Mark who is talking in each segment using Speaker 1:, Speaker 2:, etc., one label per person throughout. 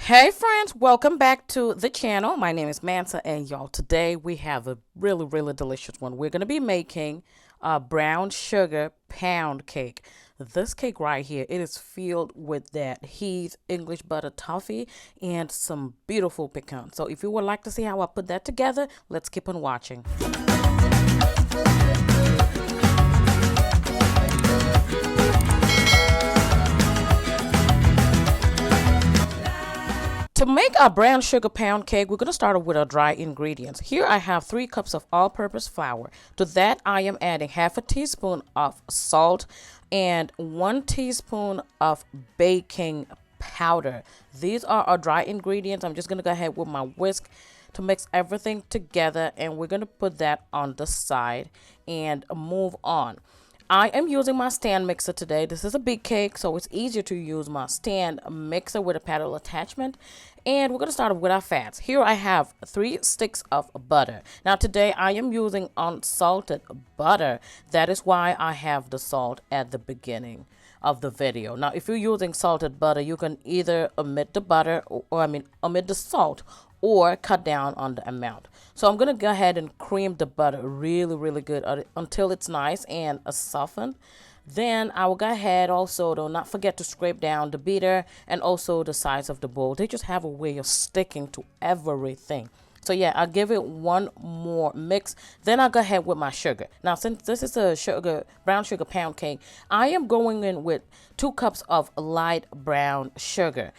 Speaker 1: Hey friends, welcome back to the channel. My name is Mansa, and y'all, today we have a really delicious one. We're going to be making a brown sugar pound cake. This cake right here, it is filled with that Heath English butter toffee and some beautiful pecans. So if you would like to see how I put that together, let's keep on watching. To make our brown sugar pound cake, we're going to start with our dry ingredients. Here I have 3 cups of all-purpose flour. To that, I am adding half a teaspoon of salt and 1 teaspoon of baking powder. These are our dry ingredients. I'm just going to go ahead with my whisk to mix everything together, and we're going to put that on the side and move on. I am using my stand mixer today. This is a big cake, so it's easier to use my stand mixer with a paddle attachment. And we're going to start with our fats. Here I have 3 sticks of butter. Now today I am using unsalted butter. That is why I have the salt at the beginning of the video. Now if you're using salted butter, you can either omit the butter omit the salt, or cut down on the amount. So I'm going to go ahead and cream the butter really good until it's nice and softened. Then I will go ahead also, do not forget to scrape down the beater and also the sides of the bowl. They just have a way of sticking to everything. So yeah, I'll give it one more mix. Then I'll go ahead with my sugar. Now, since this is a brown sugar pound cake, I am going in with 2 cups of light brown sugar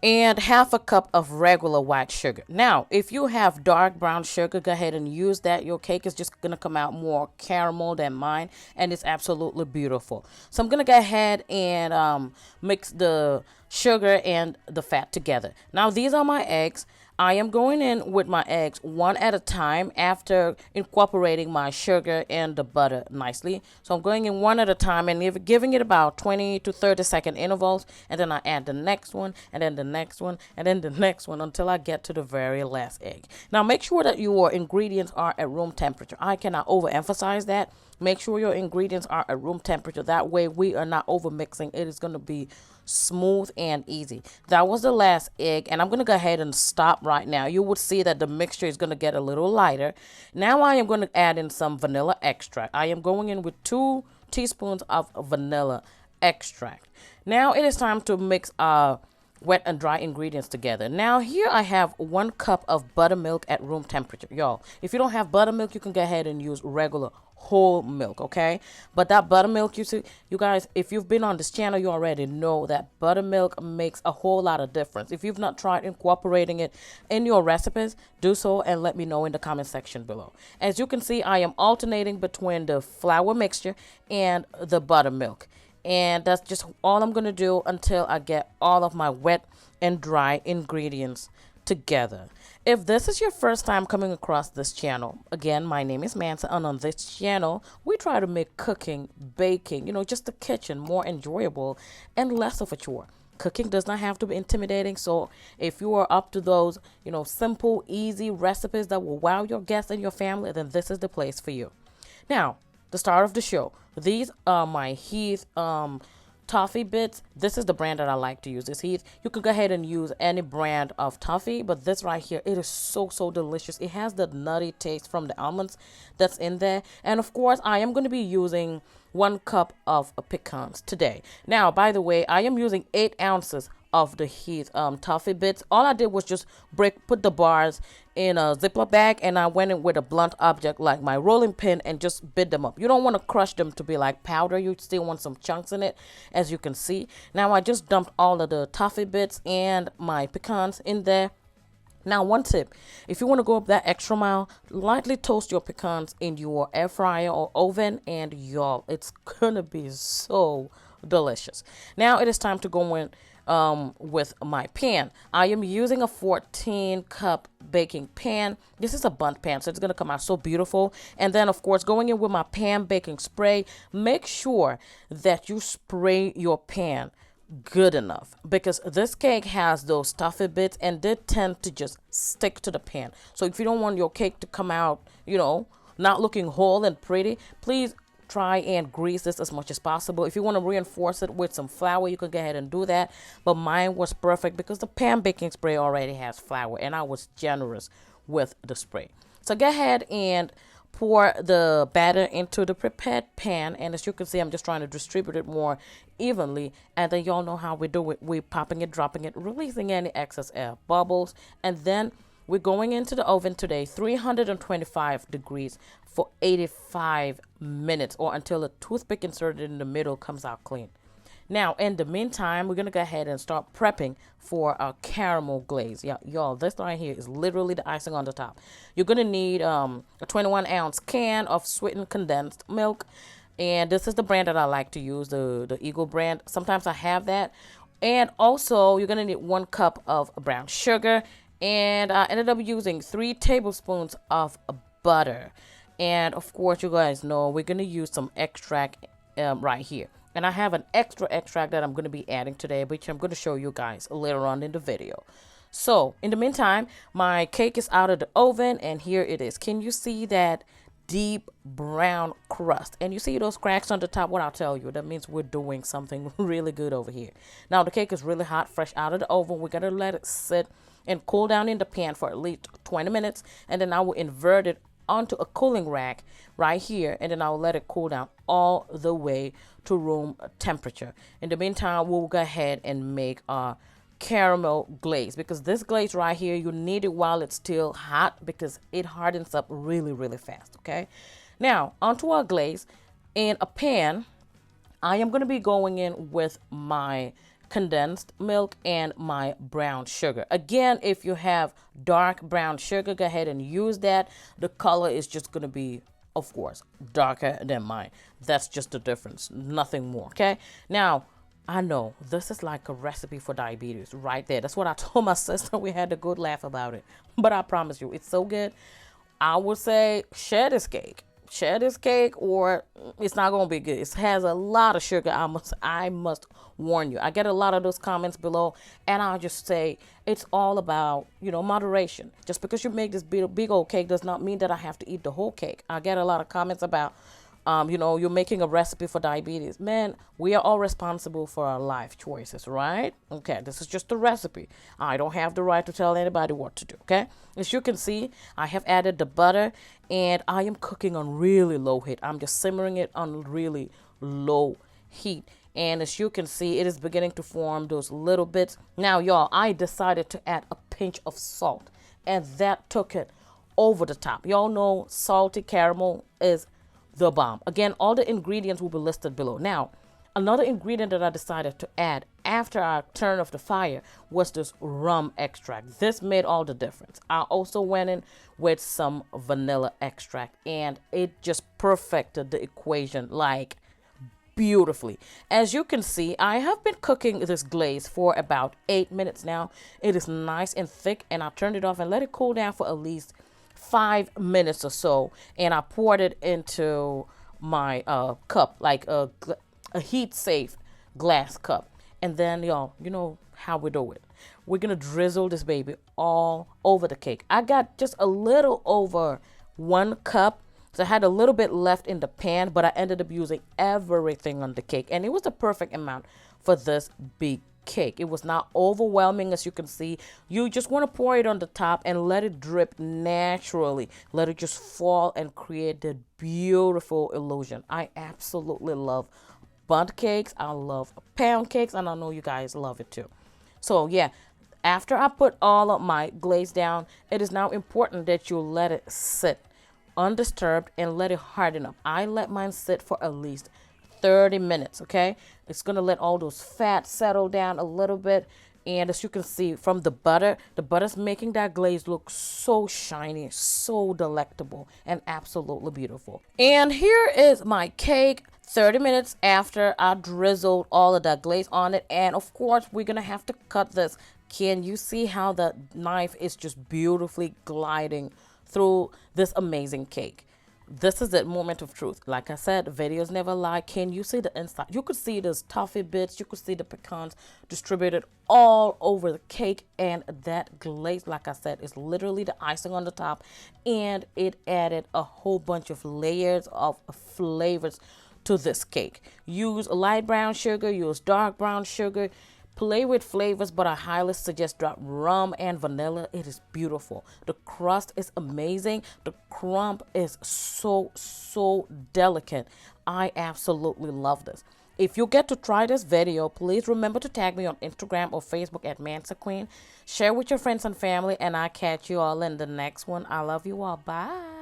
Speaker 1: and half a cup of regular white sugar. Now, if you have dark brown sugar, go ahead and use that. Your cake is just going to come out more caramel than mine, and it's absolutely beautiful. So I'm going to go ahead and mix the sugar and the fat together. Now, these are my eggs. I am going in with my eggs one at a time after incorporating my sugar and the butter nicely. So I'm going in one at a time and giving it about 20 to 30-second intervals. And then I add the next one, and then the next one, and then the next one until I get to the very last egg. Now make sure that your ingredients are at room temperature. I cannot overemphasize that. Make sure your ingredients are at room temperature. That way we are not over mixing. It is going to be smooth and easy. That was the last egg, and I'm going to go ahead and stop right now. You would see that the mixture is going to get a little lighter. Now I am going to add in some vanilla extract. I am going in with 2 teaspoons of vanilla extract. Now it is time to mix wet and dry ingredients together. Now here I have 1 cup of buttermilk at room temperature. Y'all, if you don't have buttermilk, you can go ahead and use regular whole milk, okay? But that buttermilk, you see, you guys, if you've been on this channel, you already know that buttermilk makes a whole lot of difference. If you've not tried incorporating it in your recipes, do so and let me know in the comment section below. As you can see, I am alternating between the flour mixture and the buttermilk. And that's just all I'm going to do until I get all of my wet and dry ingredients together. If this is your first time coming across this channel, again, my name is Mansa, and on this channel, we try to make cooking, baking, just the kitchen more enjoyable and less of a chore. Cooking does not have to be intimidating, so if you are up to those, simple, easy recipes that will wow your guests and your family, then this is the place for you. Now, the start of the show. These are my Heath toffee bits. This is the brand that I like to use. This Heath. You can go ahead and use any brand of toffee, but this right here, it is so delicious. It has the nutty taste from the almonds that's in there. And of course, I am going to be using 1 cup of pecans today. Now, by the way, I am using 8 ounces of the Heath toffee bits. All I did was just put the bars in a Ziploc bag, and I went in with a blunt object like my rolling pin and just bit them up. You don't want to crush them to be like powder. You still want some chunks in it, as you can see. Now I just dumped all of the toffee bits and my pecans in there. Now, one tip, if you want to go up that extra mile, lightly toast your pecans in your air fryer or oven, and y'all, it's gonna be so delicious. Now it is time to go in with my pan. I am using a 14-cup baking pan. This is a bundt pan, so it's going to come out so beautiful. And then, of course, going in with my pan baking spray, make sure that you spray your pan good enough, because this cake has those toffee bits and they tend to just stick to the pan. So if you don't want your cake to come out, not looking whole and pretty, please try and grease this as much as possible. If you want to reinforce it with some flour, you can go ahead and do that. But mine was perfect because the pan baking spray already has flour, and I was generous with the spray. So go ahead and pour the batter into the prepared pan, and as you can see, I'm just trying to distribute it more evenly. And then y'all know how we do it. We're popping it, dropping it, releasing any excess air bubbles, and then we're going into the oven today, 325 degrees for 85 minutes, or until the toothpick inserted in the middle comes out clean. Now, in the meantime, we're going to go ahead and start prepping for our caramel glaze. Yeah, y'all, this right here is literally the icing on the top. You're going to need a 21-ounce can of sweetened condensed milk. And this is the brand that I like to use, the Eagle brand. Sometimes I have that. And also, you're going to need 1 cup of brown sugar. And I ended up using 3 tablespoons of butter. And, of course, you guys know we're going to use some extract right here. And I have an extra extract that I'm going to be adding today, which I'm going to show you guys later on in the video. So, in the meantime, my cake is out of the oven, and here it is. Can you see that deep brown crust? And you see those cracks on the top? What I'll tell you, that means we're doing something really good over here. Now, the cake is really hot, fresh out of the oven. We're going to let it sit and cool down in the pan for at least 20 minutes, and then I will invert it onto a cooling rack right here, and then I'll let it cool down all the way to room temperature. In the meantime, we'll go ahead and make our caramel glaze, because this glaze right here, you need it while it's still hot because it hardens up really, really fast. Okay, now onto our glaze. In a pan, I am going to be going in with my condensed milk and my brown sugar. Again, if you have dark brown sugar, go ahead and use that. The color is just going to be, of course, darker than mine. That's just the difference, nothing more. Okay, now I know this is like a recipe for diabetes right there. That's what I told my sister. We had a good laugh about it, but I promise you it's so good. I would say share this cake, or it's not gonna be good. It has a lot of sugar. I must warn you. I get a lot of those comments below, and I'll just say it's all about, moderation. Just because you make this big old cake does not mean that I have to eat the whole cake. I get a lot of comments about you're making a recipe for diabetes. Man, we are all responsible for our life choices, right? Okay, this is just a recipe. I don't have the right to tell anybody what to do, okay? As you can see, I have added the butter, and I am cooking on really low heat. I'm just simmering it on really low heat. And as you can see, it is beginning to form those little bits. Now, y'all, I decided to add a pinch of salt, and that took it over the top. Y'all know salty caramel is the bomb. Again, all the ingredients will be listed below. Now, another ingredient that I decided to add after I turned off the fire was this rum extract. This made all the difference. I also went in with some vanilla extract, and it just perfected the equation like beautifully. As you can see, I have been cooking this glaze for about 8 minutes now. It is nice and thick, and I turned it off and let it cool down for at least 5 minutes or so, and I poured it into my cup, like a heat safe glass cup. And then, y'all, you know how we do it. We're gonna drizzle this baby all over the cake. I got just a little over 1 cup, so I had a little bit left in the pan, but I ended up using everything on the cake, and it was the perfect amount for this big cake. It was not overwhelming, as you can see. You just want to pour it on the top and let it drip naturally. Let it just fall and create the beautiful illusion. I absolutely love bundt cakes. I love pound cakes, and I know you guys love it too. So yeah, after I put all of my glaze down, it is now important that you let it sit undisturbed and let it harden up. I let mine sit for at least 30 minutes, okay? It's gonna let all those fats settle down a little bit. And as you can see from the butter's making that glaze look so shiny, so delectable, and absolutely beautiful. And here is my cake 30 minutes after I drizzled all of that glaze on it. And of course, we're gonna have to cut this. Can you see how the knife is just beautifully gliding through this amazing cake? This is the moment of truth. Like I said, videos never lie. Can you see the inside? You could see those toffee bits. You could see the pecans distributed all over the cake. And that glaze, like I said, is literally the icing on the top. And it added a whole bunch of layers of flavors to this cake. Use light brown sugar, use dark brown sugar. Play with flavors, but I highly suggest drop rum and vanilla. It is beautiful. The crust is amazing. The crumb is so delicate. I absolutely love this. If you get to try this video, please remember to tag me on Instagram or Facebook at Mansa Queen. Share with your friends and family, and I'll catch you all in the next one. I love you all. Bye.